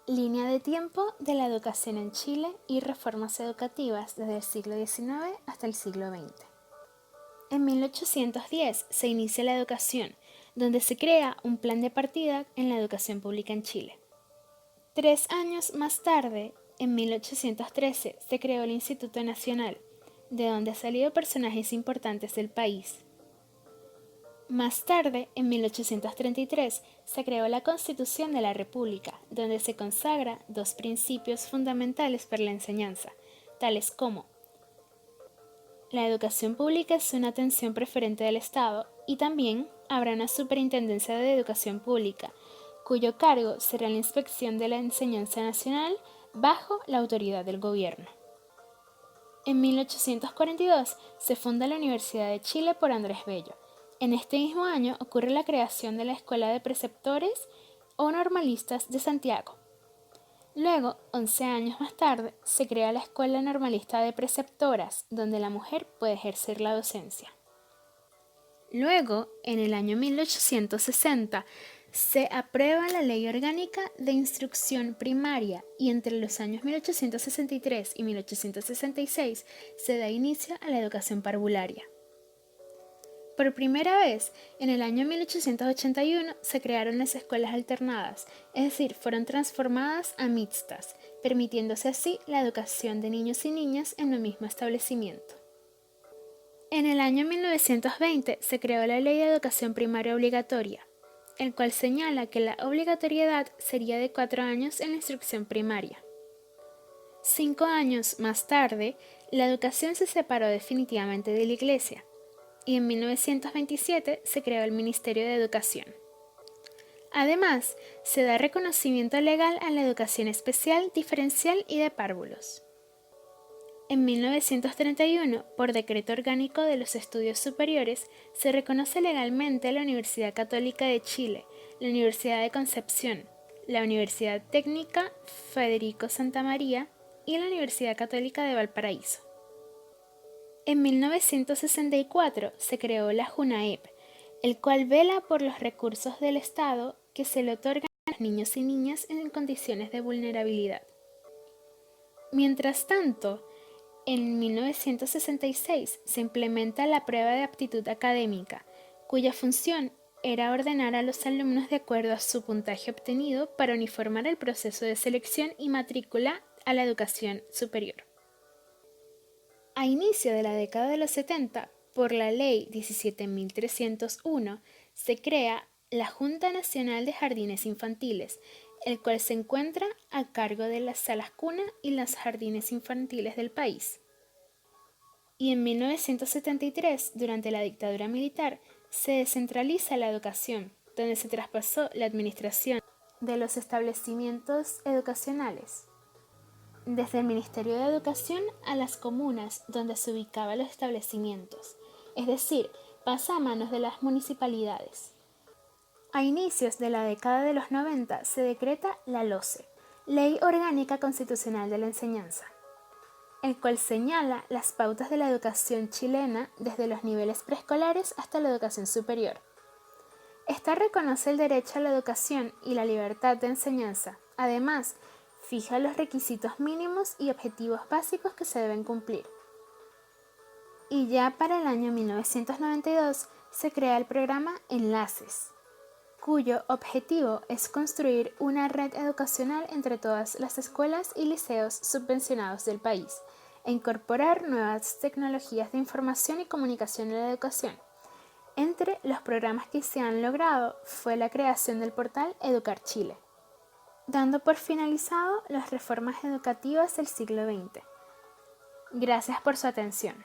Línea de tiempo de la educación en Chile y reformas educativas desde el siglo XIX hasta el siglo XX. En 1810 se inicia la educación, donde se crea un plan de partida en la educación pública en Chile. 3 años más tarde, en 1813, se creó el Instituto Nacional, de donde han salido personajes importantes del país. Más tarde, en 1833, se creó la Constitución de la República, donde se consagra 2 principios fundamentales para la enseñanza, tales como: la educación pública es una atención preferente del Estado y también habrá una Superintendencia de Educación Pública, cuyo cargo será la inspección de la enseñanza nacional bajo la autoridad del gobierno. En 1842 se funda la Universidad de Chile por Andrés Bello. En este mismo año ocurre la creación de la Escuela de Preceptores o Normalistas de Santiago. Luego, 11 años más tarde, se crea la Escuela Normalista de Preceptoras, donde la mujer puede ejercer la docencia. Luego, en el año 1860, se aprueba la Ley Orgánica de Instrucción Primaria y entre los años 1863 y 1866 se da inicio a la educación parvularia. Por primera vez, en el año 1881 se crearon las escuelas alternadas, es decir, fueron transformadas a mixtas, permitiéndose así la educación de niños y niñas en un mismo establecimiento. En el año 1920 se creó la Ley de Educación Primaria Obligatoria, el cual señala que la obligatoriedad sería de 4 años en la instrucción primaria. 5 años más tarde, la educación se separó definitivamente de la Iglesia, y en 1927 se creó el Ministerio de Educación. Además, se da reconocimiento legal a la educación especial, diferencial y de párvulos. En 1931, por Decreto Orgánico de los Estudios Superiores, se reconoce legalmente la Universidad Católica de Chile, la Universidad de Concepción, la Universidad Técnica Federico Santa María y la Universidad Católica de Valparaíso. En 1964 se creó la JUNAEP, el cual vela por los recursos del Estado que se le otorgan a los niños y niñas en condiciones de vulnerabilidad. Mientras tanto, en 1966 se implementa la prueba de aptitud académica, cuya función era ordenar a los alumnos de acuerdo a su puntaje obtenido para uniformar el proceso de selección y matrícula a la educación superior. A inicio de la década de los 70, por la Ley 17.301, se crea la Junta Nacional de Jardines Infantiles, el cual se encuentra a cargo de las salas cuna y los jardines infantiles del país. Y en 1973, durante la dictadura militar, se descentraliza la educación, donde se traspasó la administración de los establecimientos educacionales, desde el Ministerio de Educación a las comunas donde se ubicaban los establecimientos, es decir, pasa a manos de las municipalidades. A inicios de la década de los 90 se decreta la LOCE, Ley Orgánica Constitucional de la Enseñanza, el cual señala las pautas de la educación chilena desde los niveles preescolares hasta la educación superior. Esta reconoce el derecho a la educación y la libertad de enseñanza. Además, fija los requisitos mínimos y objetivos básicos que se deben cumplir. Y ya para el año 1992 se crea el programa Enlaces, cuyo objetivo es construir una red educacional entre todas las escuelas y liceos subvencionados del país e incorporar nuevas tecnologías de información y comunicación en la educación. Entre los programas que se han logrado fue la creación del portal Educar Chile, dando por finalizado las reformas educativas del siglo XX. Gracias por su atención.